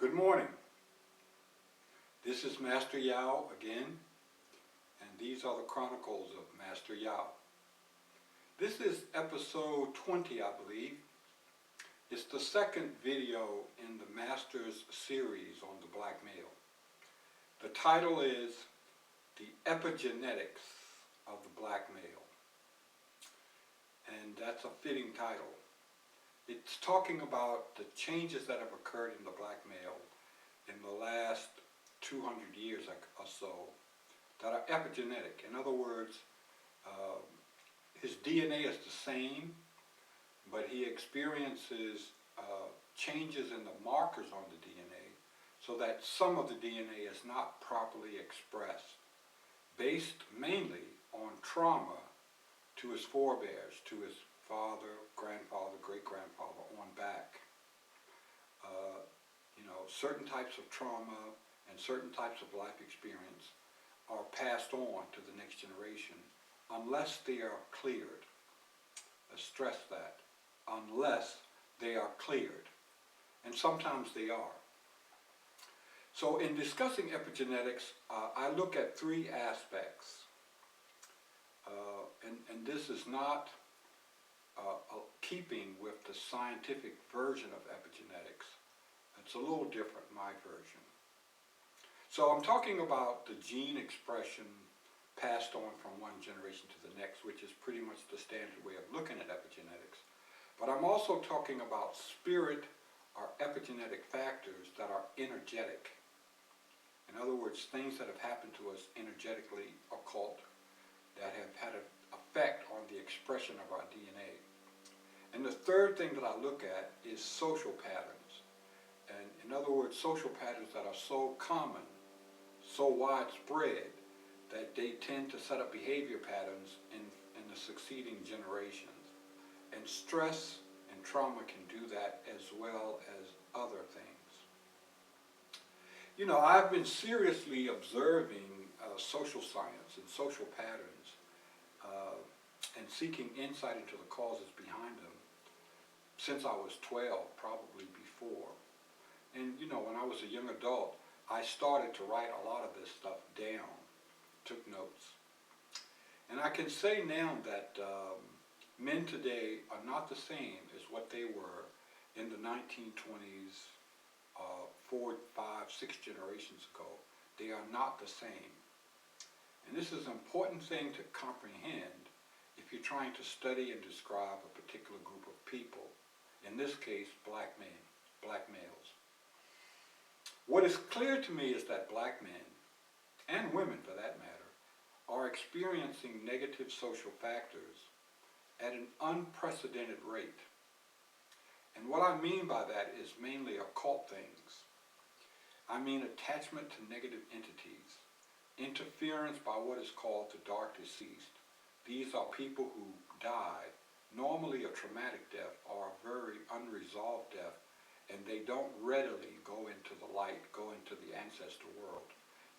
Good morning. This is Master Yao again, and these are the Chronicles of Master Yao. This is episode 20, I believe. It's the second video in the Master's series on the black male. The title is The Epigenetics of the Black Male, and that's a fitting title. It's talking about the changes that have occurred in the black male in the last 200 years or so that are epigenetic. In other words, his DNA is the same, but he experiences changes in the markers on the DNA so that some of the DNA is not properly expressed, based mainly on trauma to his forebears, to his father, grandfather, great-grandfather, on back. Certain types of trauma and certain types of life experience are passed on to the next generation unless they are cleared. Let's stress that. Unless they are cleared. And sometimes they are. So in discussing epigenetics, I look at three aspects. And this is not keeping with the scientific version of epigenetics. It's a little different, my version. So I'm talking about the gene expression passed on from one generation to the next, which is pretty much the standard way of looking at epigenetics. But I'm also talking about spirit or epigenetic factors that are energetic. In other words, things that have happened to us energetically occult that have had an effect on the expression of our DNA. And the third thing that I look at is social patterns. And in other words, social patterns that are so common, so widespread, that they tend to set up behavior patterns in the succeeding generations. And stress and trauma can do that as well as other things. I've been seriously observing social science and social patterns and seeking insight into the causes behind them since I was 12, probably before. And when I was a young adult, I started to write a lot of this stuff down, took notes. And I can say now that men today are not the same as what they were in the 1920s, 4, 5, 6 generations ago. They are not the same. And this is an important thing to comprehend if you're trying to study and describe a particular group of people. In this case, black men, black males. What is clear to me is that black men, and women for that matter, are experiencing negative social factors at an unprecedented rate. And what I mean by that is mainly occult things. I mean attachment to negative entities, interference by what is called the dark deceased. These are people who died, normally a traumatic death or a very unresolved death, and they don't readily go into the light, go into the ancestor world.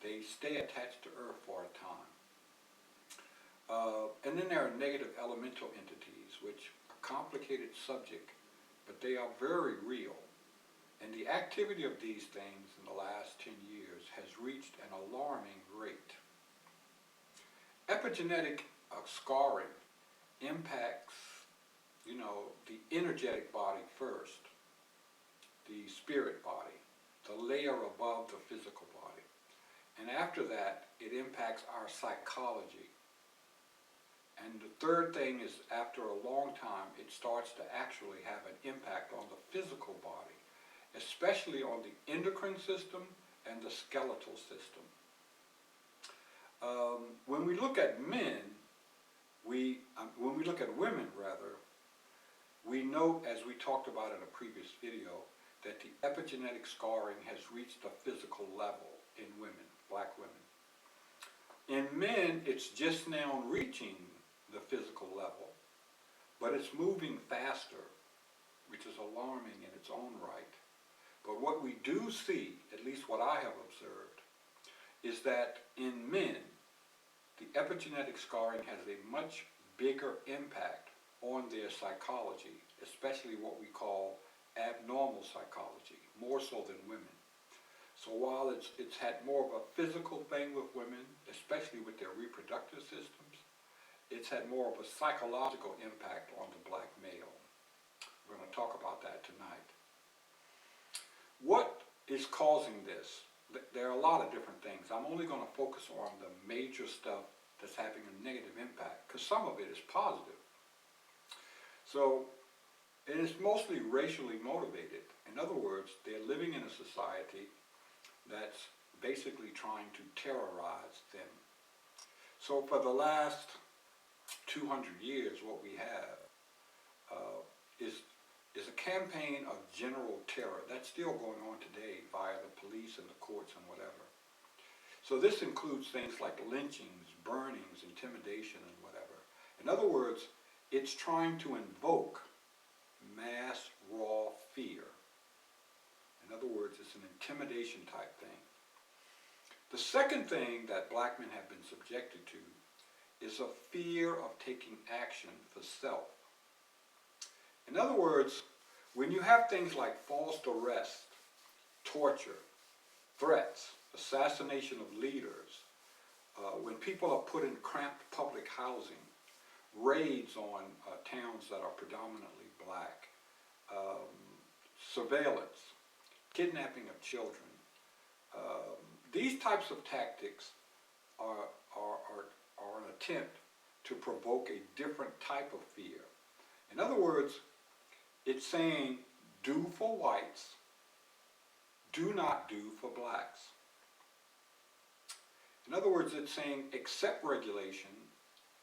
They stay attached to earth for a time. And then there are negative elemental entities, which are a complicated subject, but they are very real. And the activity of these things in the last 10 years has reached an alarming rate. Epigenetic scarring impacts, the energetic body first, the spirit body, the layer above the physical body. And after that, it impacts our psychology. And the third thing is, after a long time, it starts to actually have an impact on the physical body, especially on the endocrine system and the skeletal system. When we look at men, when we look at women rather, we note, as we talked about in a previous video, that the epigenetic scarring has reached a physical level in women, black women. In men, it's just now reaching the physical level, but it's moving faster, which is alarming in its own right. But what we do see, at least what I have observed, is that in men, the epigenetic scarring has a much bigger impact on their psychology, especially what we call abnormal psychology, more so than women. So while it's had more of a physical thing with women, especially with their reproductive systems, it's had more of a psychological impact on the black male. We're going to talk about that tonight. What is causing this? There are a lot of different things. I'm only going to focus on the major stuff that's having a negative impact, because some of it is positive. So it is mostly racially motivated. In other words, they're living in a society that's basically trying to terrorize them. So for the last 200 years, what we have is a campaign of general terror that's still going on today via the police and the courts and whatever. So this includes things like lynchings, burnings, intimidation, and whatever. In other words, it's trying to invoke mass raw fear. In other words, it's an intimidation type thing. The second thing that black men have been subjected to is a fear of taking action for self. In other words, when you have things like false arrest, torture, threats, assassination of leaders, when people are put in cramped public housing, raids on towns that are predominantly black, surveillance, kidnapping of children, these types of tactics are an attempt to provoke a different type of fear. In other words, it's saying, do for whites, do not do for blacks. In other words, it's saying, accept regulation,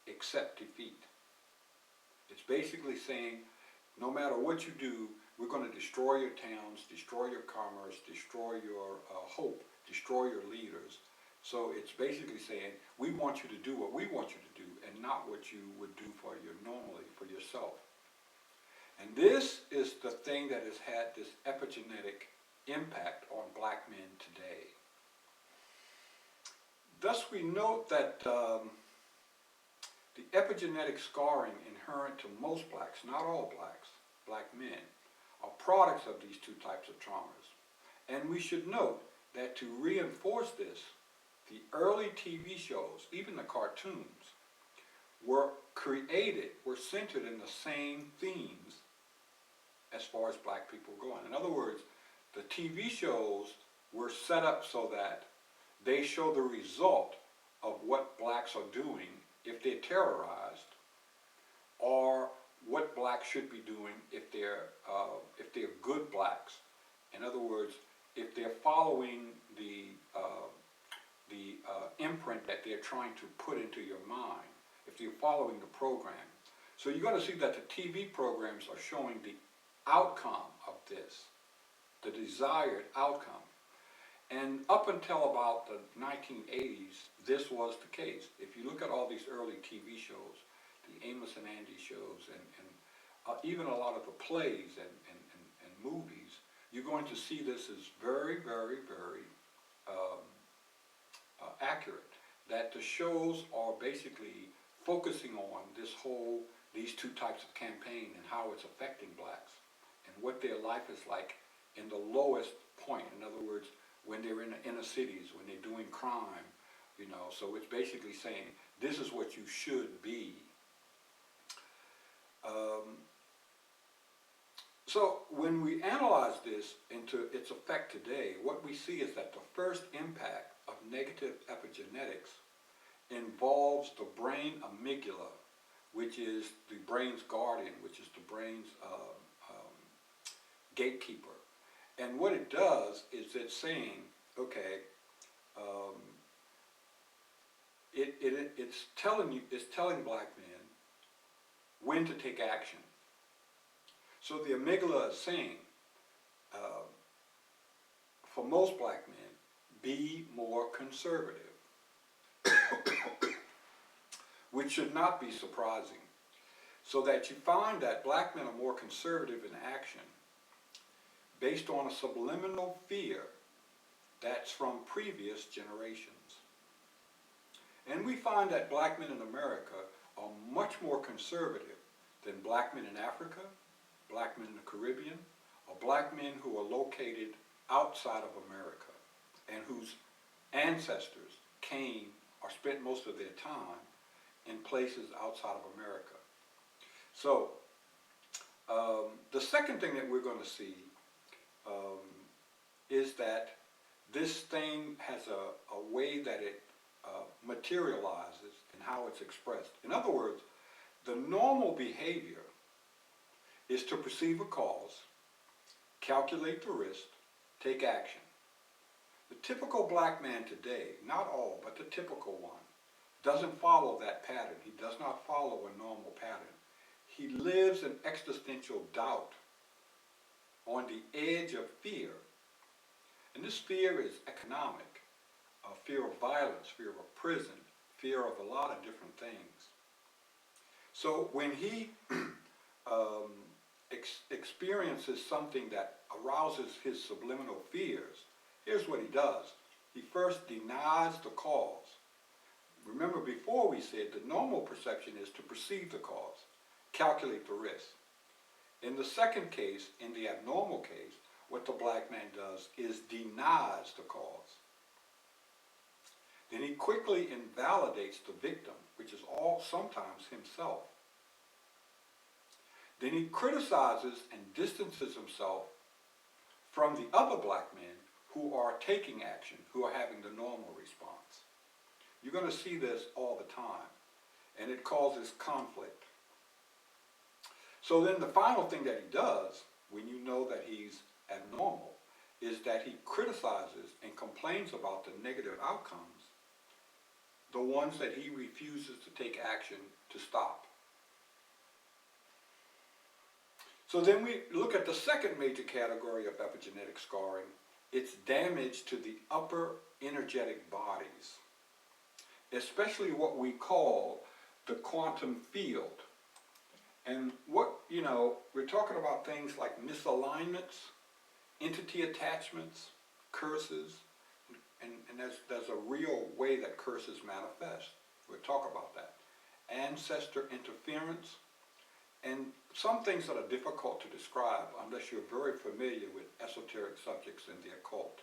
accept defeat. It's basically saying, no matter what you do, we're going to destroy your towns, destroy your commerce, destroy your hope, destroy your leaders. So it's basically saying, we want you to do what we want you to do and not what you would do for yourself. And this is the thing that has had this epigenetic impact on black men today. Thus we note that the epigenetic scarring inherent to most blacks, not all blacks, black men, are products of these two types of traumas. And we should note that to reinforce this, the early TV shows, even the cartoons, were centered in the same themes as far as black people going. In other words, the TV shows were set up so that they show the result of what blacks are doing if they're terrorized, or what blacks should be doing if they're good blacks. In other words, if they're following the imprint that they're trying to put into your mind, if you're following the program. So you're going to see that the TV programs are showing the outcome of this, the desired outcome. And up until about the 1980s, this was the case. If you look at all these early TV shows, the Amos and Andy shows, and even a lot of the plays and movies, you're going to see this as very, very, very accurate. That the shows are basically focusing on these two types of campaign and how it's affecting blacks and what their life is like in the lowest point. In other words, when they're in the inner cities, when they're doing crime, so it's basically saying, this is what you should be. So when we analyze this into its effect today, what we see is that the first impact of negative epigenetics involves the brain amygdala, which is the brain's guardian, which is the brain's gatekeeper. And what it does is it's saying, okay, it's telling black men when to take action. So the amygdala is saying, for most black men, be more conservative, which should not be surprising. So that you find that black men are more conservative in action based on a subliminal fear that's from previous generations. And we find that black men in America are much more conservative than black men in Africa, black men in the Caribbean, or black men who are located outside of America. and whose ancestors came or spent most of their time in places outside of America. So the second thing that we're going to see is that this thing has a way that it materializes and how it's expressed. In other words, the normal behavior is to perceive a cause, calculate the risk, take action. The typical black man today, not all, but the typical one, doesn't follow that pattern. He does not follow a normal pattern. He lives in existential doubt, on the edge of fear. And this fear is economic, fear of violence, fear of a prison, fear of a lot of different things. So when he experiences something that arouses his subliminal fears, here's what he does. He first denies the cause. Remember, before we said the normal perception is to perceive the cause, calculate the risk. In the second case, in the abnormal case, what the black man does is denies the cause. Then he quickly invalidates the victim, which is sometimes himself. Then he criticizes and distances himself from the other black men who are taking action, who are having the normal response. You're going to see this all the time, and it causes conflict. So then the final thing that he does, when you know that he's abnormal, is that he criticizes and complains about the negative outcomes, the ones that he refuses to take action to stop. So then we look at the second major category of epigenetic scarring. It's damage to the upper energetic bodies, especially what we call the quantum field. And we're talking about things like misalignments, entity attachments, curses, and there's a real way that curses manifest. We'll talk about that. Ancestor interference, and some things that are difficult to describe unless you're very familiar with esoteric subjects and the occult.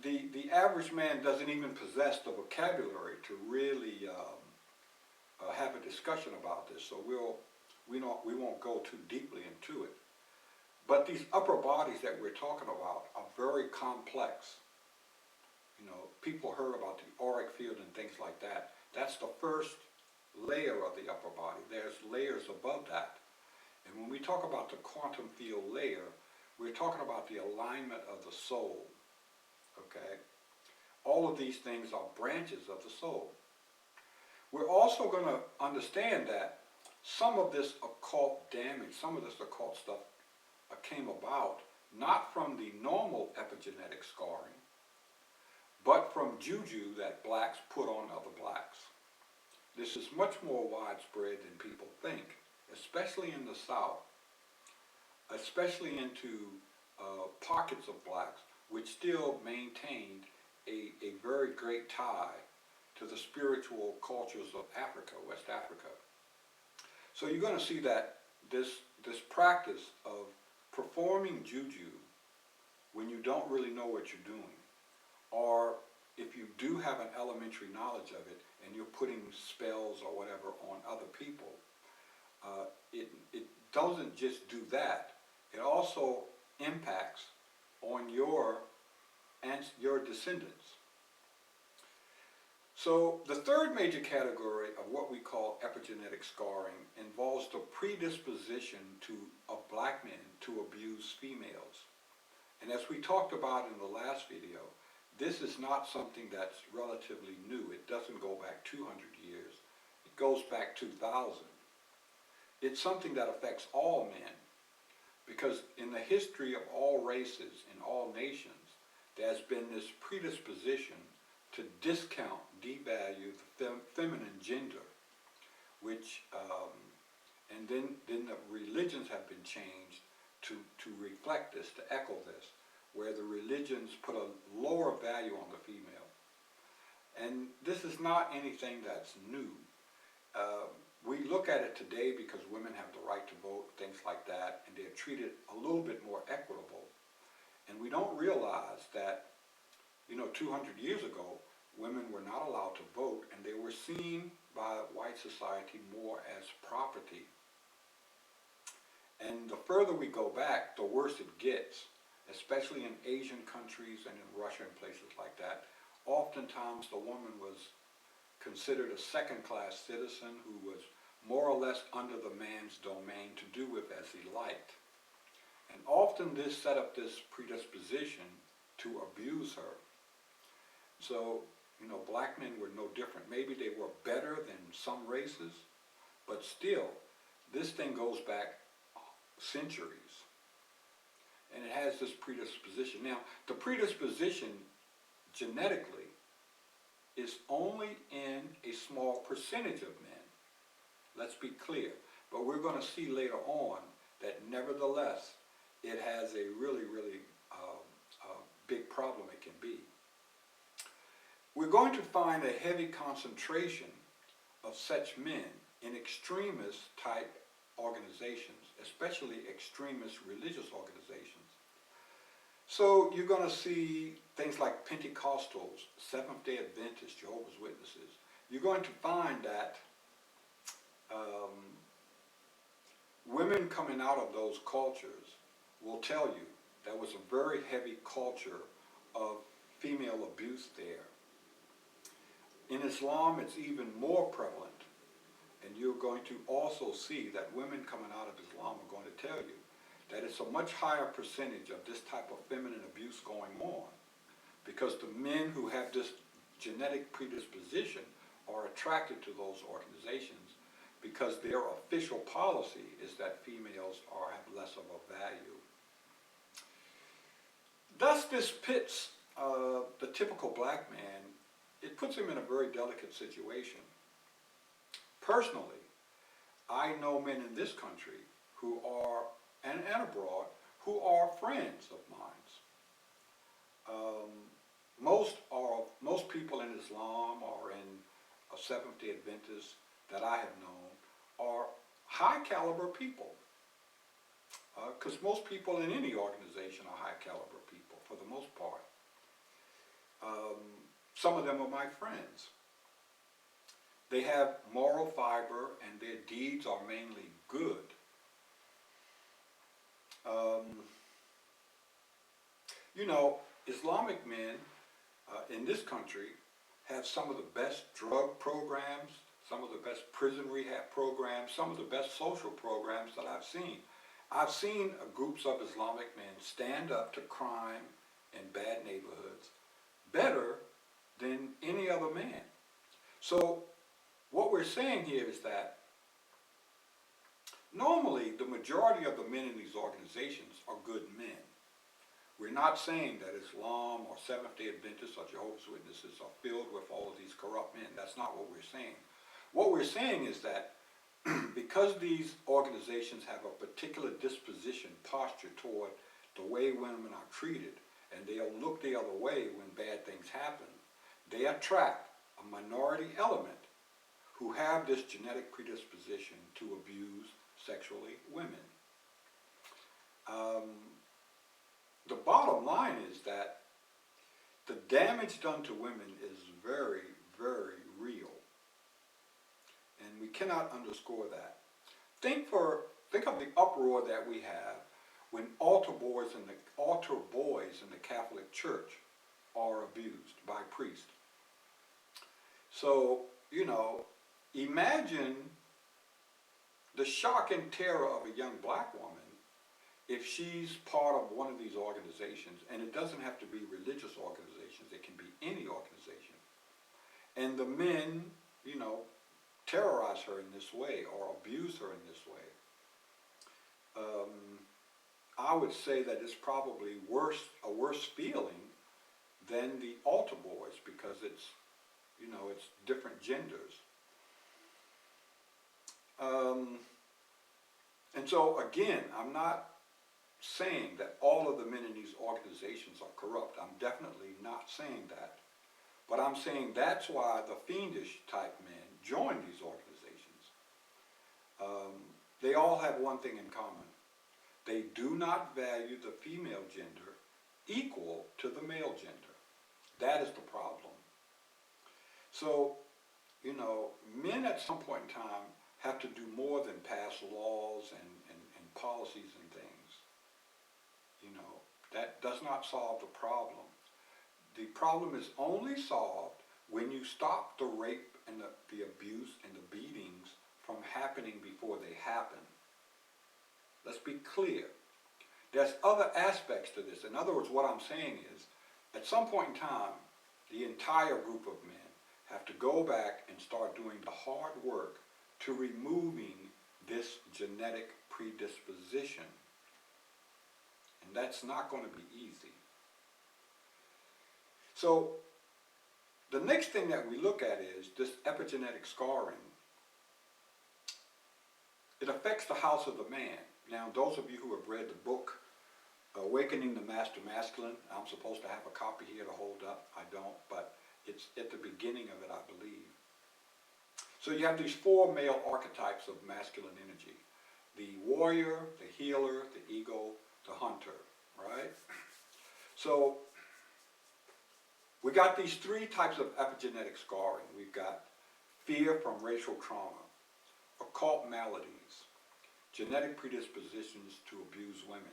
The average man doesn't even possess the vocabulary to really have a discussion about this, so we won't go too deeply into it. But these upper bodies that we're talking about are very complex. People heard about the auric field and things like that. That's the first layer of the upper body. There's layers above that. And when we talk about the quantum field layer, we're talking about the alignment of the soul. Okay? All of these things are branches of the soul. We're also going to understand that some of this occult damage, some of this occult stuff came about not from the normal epigenetic scarring, but from juju that blacks put on other blacks. This is much more widespread than people think, especially in the South, especially into pockets of blacks which still maintained a very great tie to the spiritual cultures of Africa, West Africa. So you're going to see that this practice of performing juju when you don't really know what you're doing, or if you do have an elementary knowledge of it and you're putting spells or whatever on other people, it doesn't just do that. It also impacts on your descendants. So the third major category of what we call epigenetic scarring involves the predisposition of black men to abuse females. And as we talked about in the last video, this is not something that's relatively new. It doesn't go back 200 years. It goes back 2000. It's something that affects all men, because in the history of all races, in all nations, there's been this predisposition to discount, devalue the feminine gender, which, and then the religions have been changed to reflect this, to echo this, where the religions put a lower value on the female. And this is not anything that's new. We look at it today because women have the right to vote, things like that, and they're treated a little bit more equitable. And we don't realize that, 200 years ago, women were not allowed to vote, and they were seen by white society more as property. And the further we go back, the worse it gets, especially in Asian countries and in Russia and places like that. Oftentimes the woman was considered a second-class citizen who was more or less under the man's domain to do with as he liked. And often this set up this predisposition to abuse her. So, black men were no different. Maybe they were better than some races, but still, this thing goes back centuries. And it has this predisposition. Now, the predisposition genetically is only in a small percentage of men. Let's be clear. But we're going to see later on that nevertheless, it has a really, really big problem it can be. We're going to find a heavy concentration of such men in extremist type organizations, especially extremist religious organizations. So you're going to see things like Pentecostals, Seventh-day Adventists, Jehovah's Witnesses. You're going to find that women coming out of those cultures will tell you there was a very heavy culture of female abuse there. In Islam, it's even more prevalent. And you're going to also see that women coming out of Islam are going to tell you that it's a much higher percentage of this type of feminine abuse going on, because the men who have this genetic predisposition are attracted to those organizations because their official policy is that females have less of a value. Thus this pits the typical black man, it puts him in a very delicate situation. Personally, I know men in this country who are, and abroad, who are friends of mine. Most people in Islam or in Seventh-day Adventists that I have known are high caliber people. Because most people in any organization are high caliber people for the most part. Some of them are my friends. They have moral fiber and their deeds are mainly good. Islamic men in this country have some of the best drug programs, some of the best prison rehab programs, some of the best social programs that I've seen. I've seen groups of Islamic men stand up to crime in bad neighborhoods better than any other man. So what we're saying here is that normally the majority of the men in these organizations are good men. We're not saying that Islam or Seventh-day Adventists or Jehovah's Witnesses are filled with all of these corrupt men. That's not what we're saying. What we're saying is that because these organizations have a particular disposition, posture toward the way women are treated, and they'll look the other way when bad things happen, they attract a minority element who have this genetic predisposition to abuse sexually women. The bottom line is that the damage done to women is very, very real. And we cannot underscore that. Think of the uproar that we have when altar boys in the Catholic Church are abused by priests. So, imagine the shock and terror of a young black woman if she's part of one of these organizations, and it doesn't have to be religious organizations, it can be any organization. And the men, terrorize her in this way or abuse her in this way. I would say that it's probably a worse feeling than the altar boys because it's different genders. And so again, I'm not saying that all of the men in these organizations are corrupt. I'm definitely not saying that. But I'm saying that's why the fiendish type men join these organizations. They all have one thing in common. They do not value the female gender equal to the male gender. That is the problem. So, men at some point in time have to do more than pass laws and policies and things. That does not solve the problem. The problem is only solved when you stop the rape and the abuse and the beatings from happening before they happen. Let's be clear. There's other aspects to this. In other words, what I'm saying is, at some point in time, the entire group of men have to go back and start doing the hard work to removing this genetic predisposition. And that's not going to be easy. So, the next thing that we look at is this epigenetic scarring. It affects the house of the man. Now, those of you who have read the book, Awakening the Master Masculine, I'm supposed to have a copy here to hold up. I don't, but it's at the beginning of it, I believe. So you have these 4 male archetypes of masculine energy. The warrior, the healer, the eagle, the hunter, right? So we got these 3 types of epigenetic scarring. We've got fear from racial trauma, occult maladies, genetic predispositions to abuse women.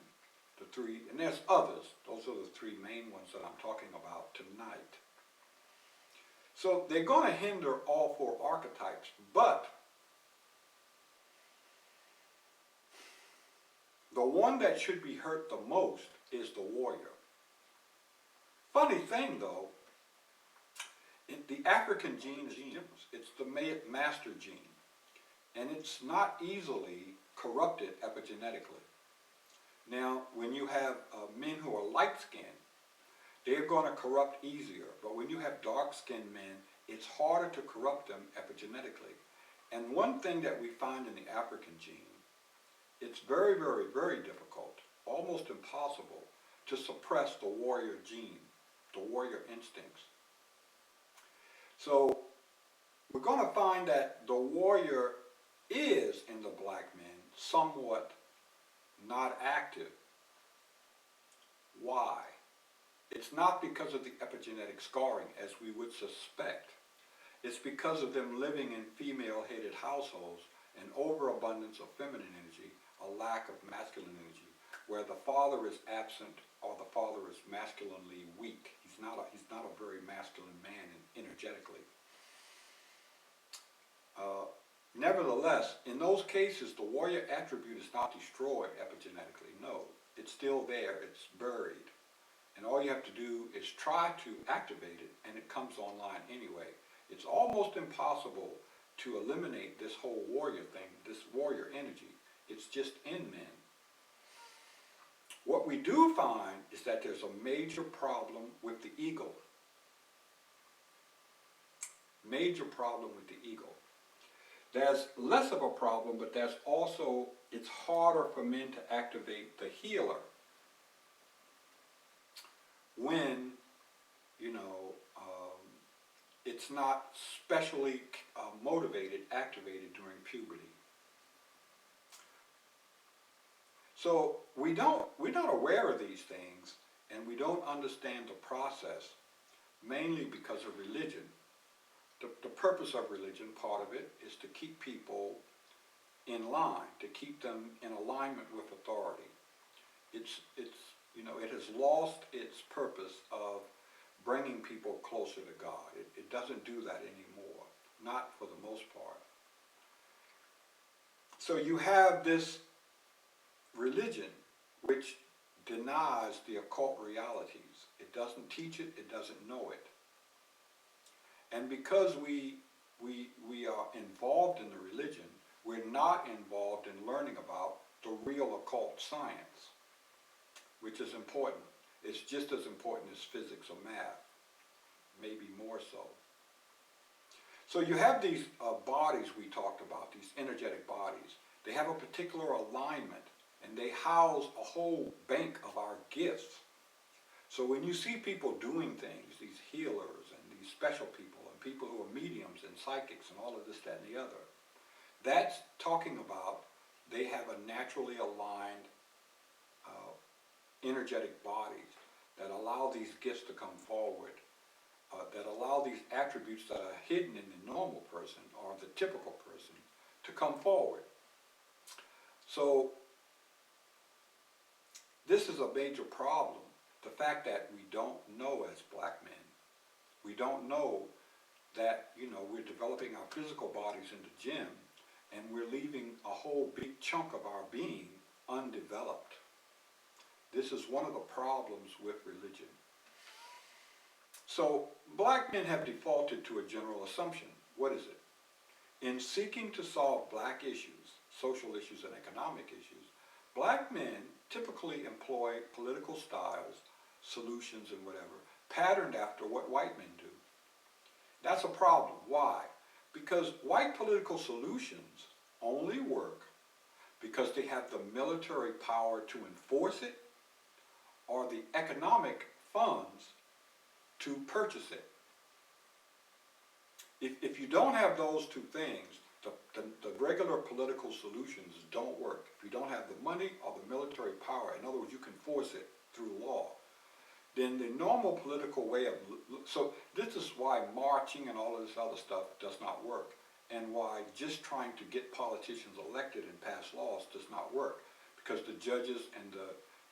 The 3, and there's others. Those are the 3 main ones that I'm talking about tonight. So they're going to hinder all 4 archetypes, but the one that should be hurt the most is the warrior. Funny thing though, the African gene is it's the master gene, and it's not easily corrupted epigenetically. Now, when you have men who are light-skinned, they're going to corrupt easier. But when you have dark-skinned men, it's harder to corrupt them epigenetically. And one thing that we find in the African gene, it's very, very, very difficult, almost impossible, to suppress the warrior gene, the warrior instincts. So we're going to find that the warrior is, in the black men, somewhat not active. Why? It's not because of the epigenetic scarring, as we would suspect. It's because of them living in female-headed households, an overabundance of feminine energy, a lack of masculine energy, where the father is absent or the father is masculinely weak. He's not a very masculine man energetically. Nevertheless, in those cases, the warrior attribute is not destroyed epigenetically. No, it's still there. It's buried. And all you have to do is try to activate it, and it comes online anyway. It's almost impossible to eliminate this whole warrior thing, this warrior energy. It's just in men. What we do find is that there's a major problem with the eagle. Major problem with the eagle. There's less of a problem, but there's also, it's harder for men to activate the healer when, it's not specially activated during puberty. So we're not aware of these things, and we don't understand the process, mainly because of religion. The purpose of religion, part of it, is to keep people in line, to keep them in alignment with authority. It has lost its purpose of bringing people closer to God. It doesn't do that anymore, not for the most part. So you have this religion which denies the occult realities. It doesn't teach it, it doesn't know it. And because we are involved in the religion, we're not involved in learning about the real occult science, which is important. It's just as important as physics or math, maybe more so. So you have these bodies we talked about, these energetic bodies. They have a particular alignment, and they house a whole bank of our gifts. So when you see people doing things, these healers and these special people and people who are mediums and psychics and all of this, that, and the other, that's talking about they have a naturally aligned energetic bodies. that allow these gifts to come forward, that allow these attributes that are hidden in the normal person or the typical person to come forward. So this is a major problem, the fact that we don't know as black men. We don't know that, we're developing our physical bodies in the gym and we're leaving a whole big chunk of our being undeveloped. This is one of the problems with religion. So black men have defaulted to a general assumption. What is it? In seeking to solve black issues, social issues and economic issues, black men typically employ political styles, solutions and whatever, patterned after what white men do. That's a problem. Why? Because white political solutions only work because they have the military power to enforce it or the economic funds to purchase it. If you don't have those two things, the regular political solutions don't work. If you don't have the money or the military power, in other words, you can force it through law, then the normal political way of, so this is why marching and all of this other stuff does not work, and why just trying to get politicians elected and pass laws does not work, because the judges and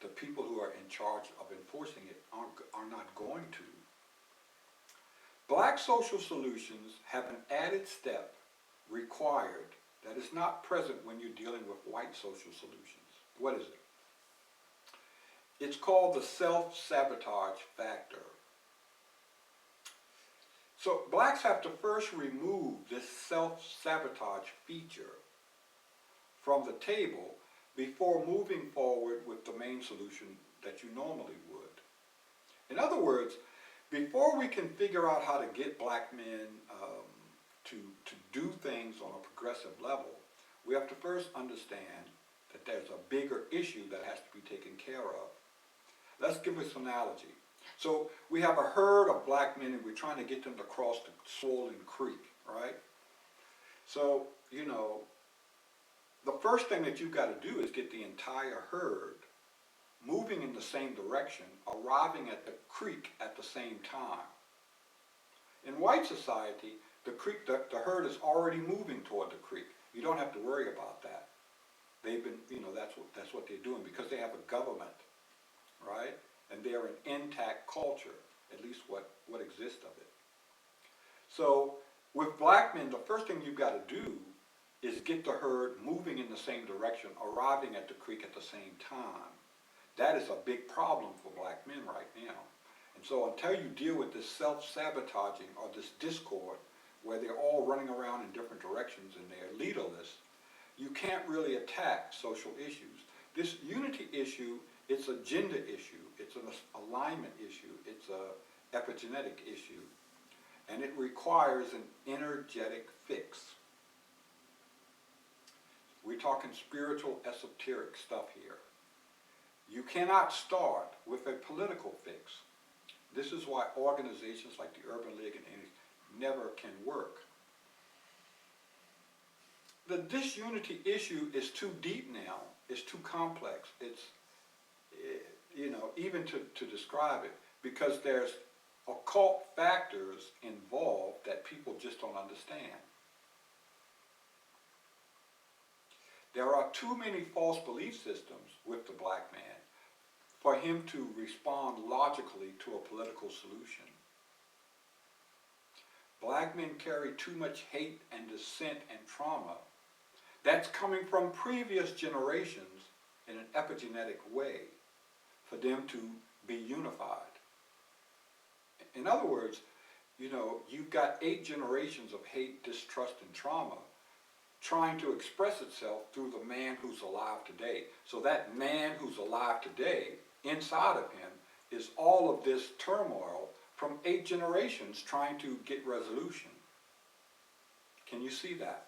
the people who are in charge of enforcing it are not going to. Black social solutions have an added step required that is not present when you're dealing with white social solutions. What is it? It's called the self-sabotage factor. So blacks have to first remove this self-sabotage feature from the table before moving forward with the main solution that you normally would. In other words, before we can figure out how to get black men to do things on a progressive level, we have to first understand that there's a bigger issue that has to be taken care of. Let's give us an analogy. So we have a herd of black men and we're trying to get them to cross the swollen creek, right? So, the first thing that you've got to do is get the entire herd moving in the same direction, arriving at the creek at the same time. In white society, the herd is already moving toward the creek. You don't have to worry about that. They've been, that's what they're doing because they have a government, right? And they're an intact culture, at least what exists of it. So with black men, the first thing you've got to do is get the herd moving in the same direction, arriving at the creek at the same time. That is a big problem for black men right now. And so until you deal with this self-sabotaging or this discord where they're all running around in different directions and they're leaderless, you can't really attack social issues. This unity issue, it's a gender issue, it's an alignment issue, it's an epigenetic issue, and it requires an energetic fix. We're talking spiritual, esoteric stuff here. You cannot start with a political fix. This is why organizations like the Urban League and never can work. The disunity issue is too deep now. It's too complex. It's, even to describe it, because there's occult factors involved that people just don't understand. There are too many false belief systems with the black man for him to respond logically to a political solution. Black men carry too much hate and dissent and trauma that's coming from previous generations in an epigenetic way for them to be unified. In other words, you've got 8 generations of hate, distrust, and trauma trying to express itself through the man who's alive today. So that man who's alive today, inside of him, is all of this turmoil from 8 generations trying to get resolution. Can you see that?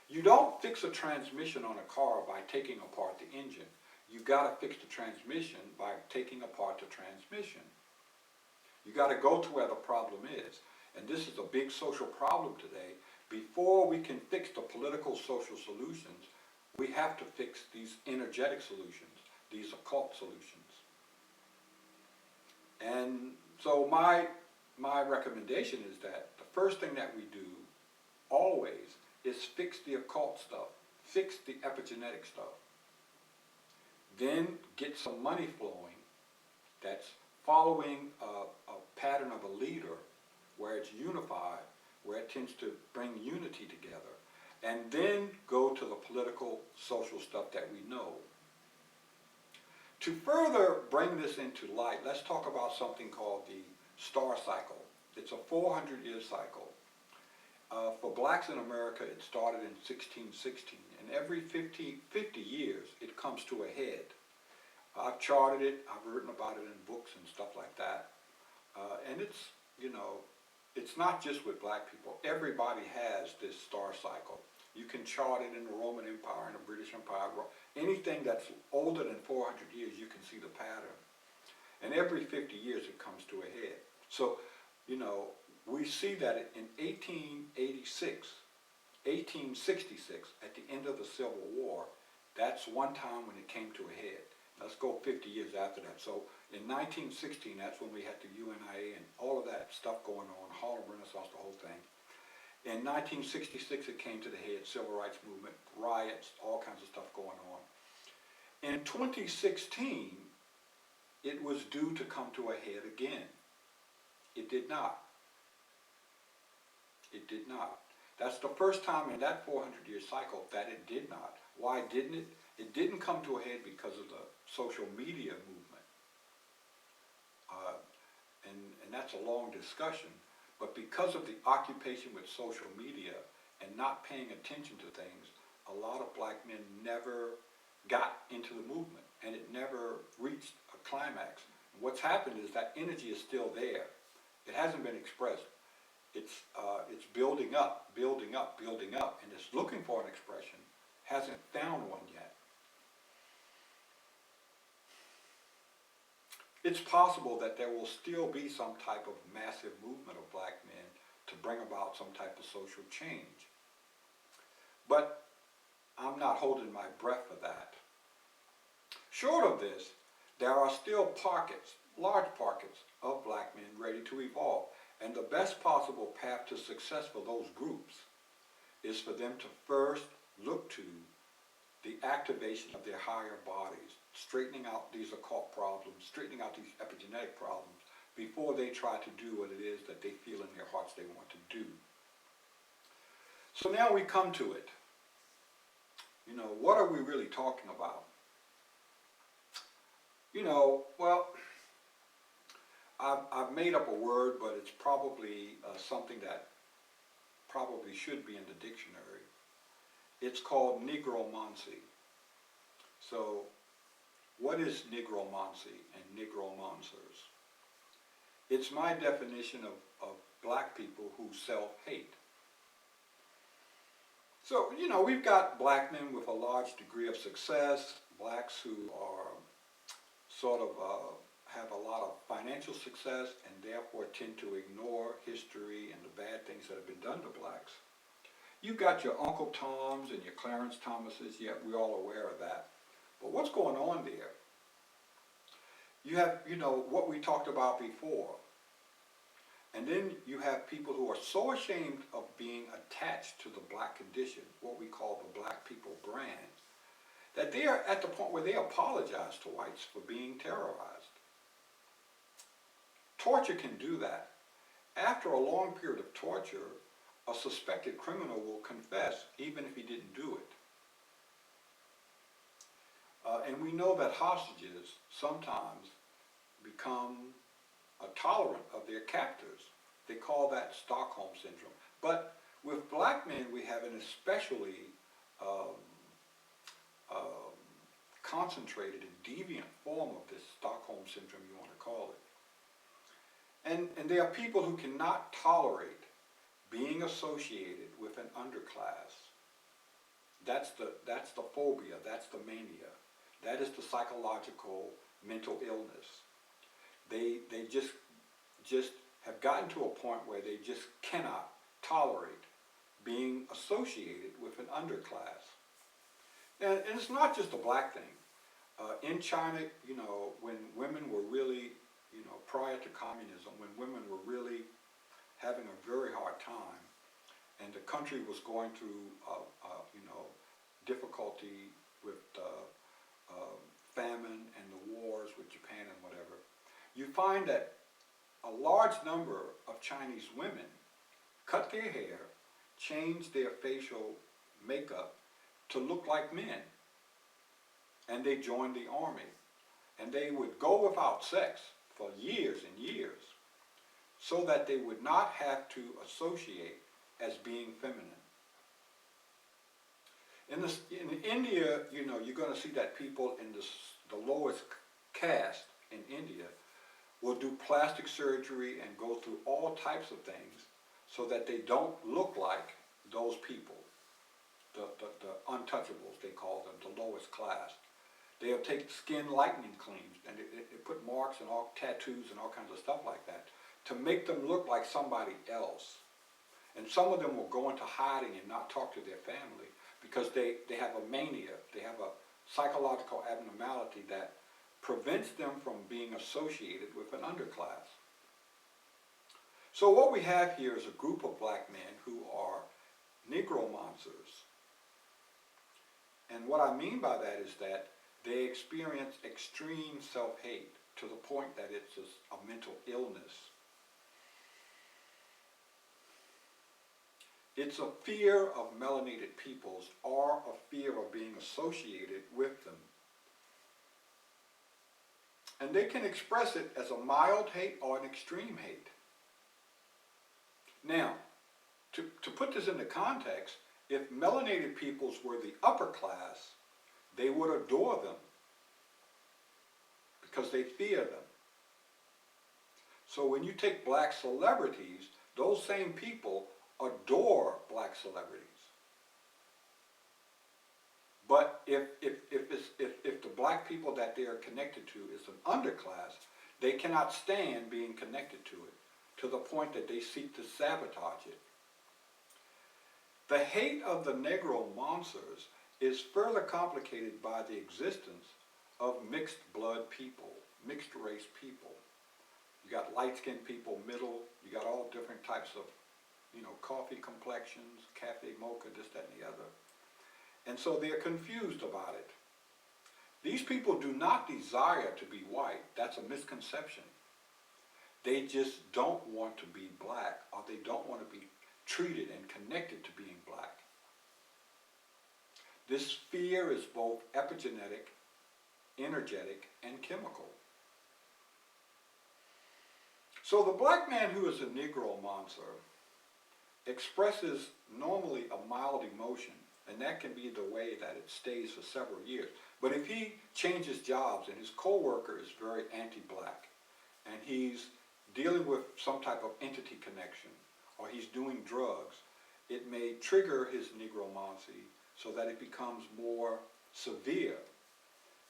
You don't fix a transmission on a car by taking apart the engine. You've got to fix the transmission by taking apart the transmission. You got to go to where the problem is. And this is a big social problem today. Before we can fix the political social solutions, we have to fix these energetic solutions, these occult solutions. And so my recommendation is that the first thing that we do always is fix the occult stuff, fix the epigenetic stuff. Then get some money flowing that's following a pattern of a leader where it's unified, where it tends to bring unity together, and then go to the political, social stuff that we know. To further bring this into light, let's talk about something called the star cycle. It's a 400-year cycle. For blacks in America, it started in 1616, and every 50 years, it comes to a head. I've charted it, I've written about it in books and stuff like that. And it's, it's not just with black people. Everybody has this star cycle. You can chart it in the Roman Empire and the British Empire. Anything that's older than 400 years, you can see the pattern. And every 50 years, it comes to a head. So, we see that in 1866, at the end of the Civil War, that's one time when it came to a head. Let's go 50 years after that. So in 1916, that's when we had the UNIA and all of that stuff going on, Harlem Renaissance, the whole thing. In 1966, it came to the head, civil rights movement, riots, all kinds of stuff going on. In 2016, it was due to come to a head again. It did not. It did not. That's the first time in that 400-year cycle that it did not. Why didn't it? It didn't come to a head because of the social media movement. And that's a long discussion. But because of the occupation with social media and not paying attention to things, a lot of black men never got into the movement, and it never reached a climax. And what's happened is that energy is still there. It hasn't been expressed. It's building up, and it's looking for an expression. Hasn't found one yet. It's possible that there will still be some type of massive movement of black men to bring about some type of social change. But I'm not holding my breath for that. Short of this, there are still pockets, large pockets of black men ready to evolve. And the best possible path to success for those groups is for them to first look to the activation of their higher bodies, straightening out these occult problems, straightening out these epigenetic problems, before they try to do what it is that they feel in their hearts they want to do. So now we come to it. What are we really talking about? Well, I've made up a word, but it's probably something that probably should be in the dictionary. It's called negro moncey. So what is negro moncey and negro moncers? It's my definition of black people who self-hate. So, we've got black men with a large degree of success, blacks who are sort of have a lot of financial success and therefore tend to ignore history and the bad things that have been done to blacks. You've got your Uncle Toms and your Clarence Thomases, yet we're all aware of that. But what's going on there? You have, what we talked about before. And then you have people who are so ashamed of being attached to the black condition, what we call the black people brand, that they are at the point where they apologize to whites for being terrorized. Torture can do that. After a long period of torture, a suspected criminal will confess even if he didn't do it. And we know that hostages sometimes become tolerant of their captors. They call that Stockholm syndrome. But with black men, we have an especially concentrated and deviant form of this Stockholm syndrome, you want to call it. And there are people who cannot tolerate being associated with an underclass. That's the phobia, that's the mania. That is the psychological mental illness. They just have gotten to a point where they just cannot tolerate being associated with an underclass. And it's not just a black thing. In China, when women were really prior to communism, when women were really having a very hard time, and the country was going through, difficulty with famine and the wars with Japan and whatever, you find that a large number of Chinese women cut their hair, changed their facial makeup to look like men, and they joined the army. And they would go without sex for years and years so that they would not have to associate as being feminine. In India, you're going to see that people in the lowest caste in India will do plastic surgery and go through all types of things so that they don't look like those people, the untouchables, they call them, the lowest class. They'll take skin lightening creams and they put marks and all tattoos and all kinds of stuff like that to make them look like somebody else. And some of them will go into hiding and not talk to their family because they have a mania, they have a psychological abnormality that prevents them from being associated with an underclass. So what we have here is a group of black men who are negromancers. And what I mean by that is that they experience extreme self-hate to the point that it's a mental illness. It's a fear of melanated peoples or a fear of being associated with them. And they can express it as a mild hate or an extreme hate. Now, to put this into context, if melanated peoples were the upper class, they would adore them because they fear them. So when you take black celebrities, those same people adore black celebrities. But if the black people that they are connected to is an underclass, they cannot stand being connected to it, to the point that they seek to sabotage it. The hate of the negromancers is further complicated by the existence of mixed blood people, mixed race people. You got light-skinned people, middle, you got all different types of, coffee complexions, cafe mocha, this, that, and the other. And so they're confused about it. These people do not desire to be white. That's a misconception. They just don't want to be black, or they don't want to be treated and connected to being black. This fear is both epigenetic, energetic, and chemical. So the black man who is a negromancer expresses normally a mild emotion, and that can be the way that it stays for several years. But if he changes jobs and his co-worker is very anti-black, and he's dealing with some type of entity connection, or he's doing drugs, it may trigger his negromancy so that it becomes more severe,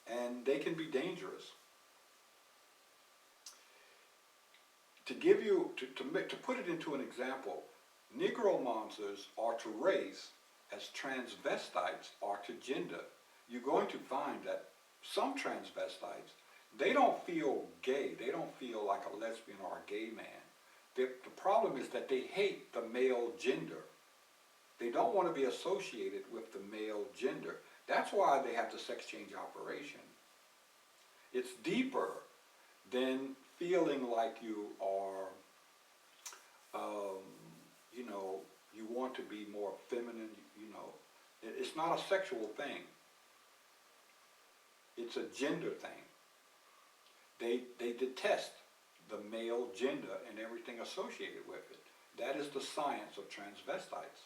and they can be dangerous. To give you, to put it into an example, negromancers are to race as transvestites are to gender. You're going to find that some transvestites, they don't feel gay, they don't feel like a lesbian or a gay man. The problem is that they hate the male gender. They don't want to be associated with the male gender. That's why they have the sex change operation. It's deeper than feeling like you are, you want to be more feminine, It's not a sexual thing. It's a gender thing. They detest the male gender and everything associated with it. That is the science of transvestites.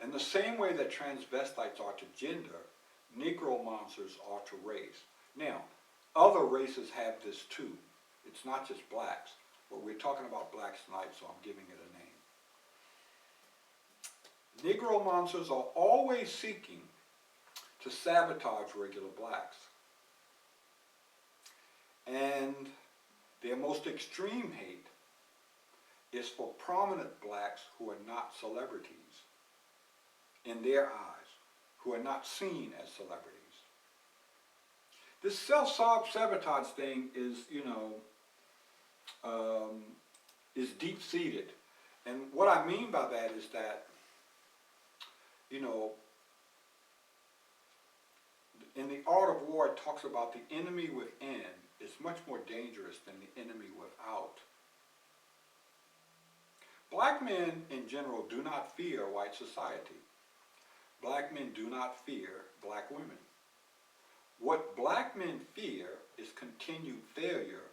And the same way that transvestites are to gender, negromancers are to race. Now, other races have this too. It's not just blacks, but we're talking about blacks tonight, so I'm giving it a name. Negromancers are always seeking to sabotage regular blacks. And their most extreme hate is for prominent blacks who are not celebrities in their eyes, who are not seen as celebrities. This self-sabotage thing is, is deep-seated. And what I mean by that is that, in the art of war, it talks about the enemy within is much more dangerous than the enemy without. Black men in general do not fear white society. Black men do not fear black women. What black men fear is continued failure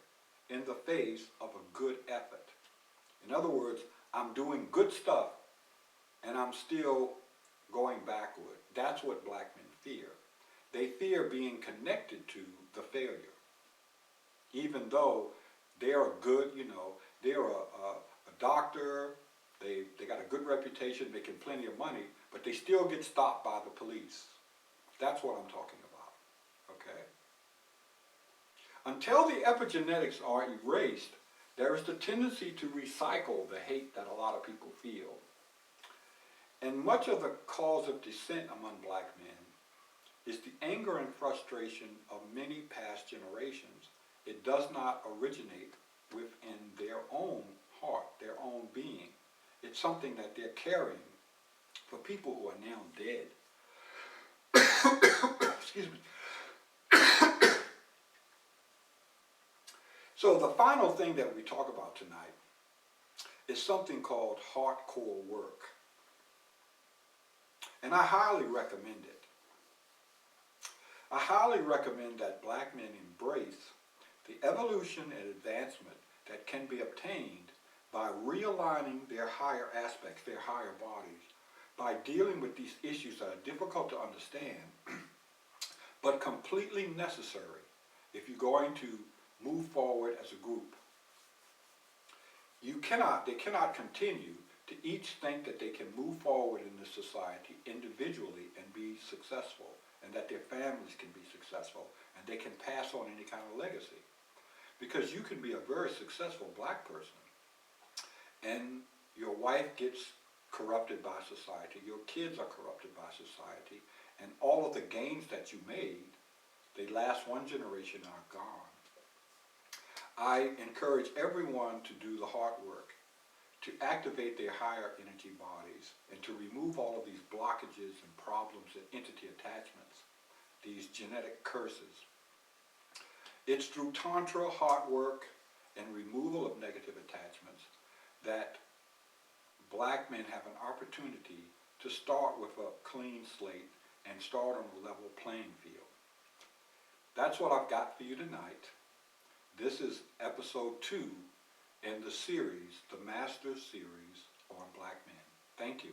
in the face of a good effort. In other words, I'm doing good stuff and I'm still going backward. That's what black men fear. They fear being connected to the failure. Even though they're a good, they're a doctor, they got a good reputation, making plenty of money, but they still get stopped by the police. That's what I'm talking about, okay? Until the epigenetics are erased, there is the tendency to recycle the hate that a lot of people feel. And much of the cause of dissent among black men is the anger and frustration of many past generations. It does not originate within their own heart, their own being. It's something that they're carrying for people who are now dead. Excuse me. So the final thing that we talk about tonight is something called hardcore work. And I highly recommend it. I highly recommend that black men embrace the evolution and advancement that can be obtained by realigning their higher aspects, their higher bodies, by dealing with these issues that are difficult to understand, but completely necessary if you're going to move forward as a group. They cannot continue to each think that they can move forward in this society individually and be successful, and that their families can be successful, and they can pass on any kind of legacy. Because you can be a very successful black person, and your wife gets corrupted by society, your kids are corrupted by society, and all of the gains that you made, they last one generation and are gone. I encourage everyone to do the hard work, to activate their higher energy bodies, and to remove all of these blockages and problems and entity attachments, these genetic curses. It's through Tantra, hard work, and removal of negative attachments that black men have an opportunity to start with a clean slate and start on a level playing field. That's what I've got for you tonight. This is episode 2 in the series, the Master Series on Black Men. Thank you.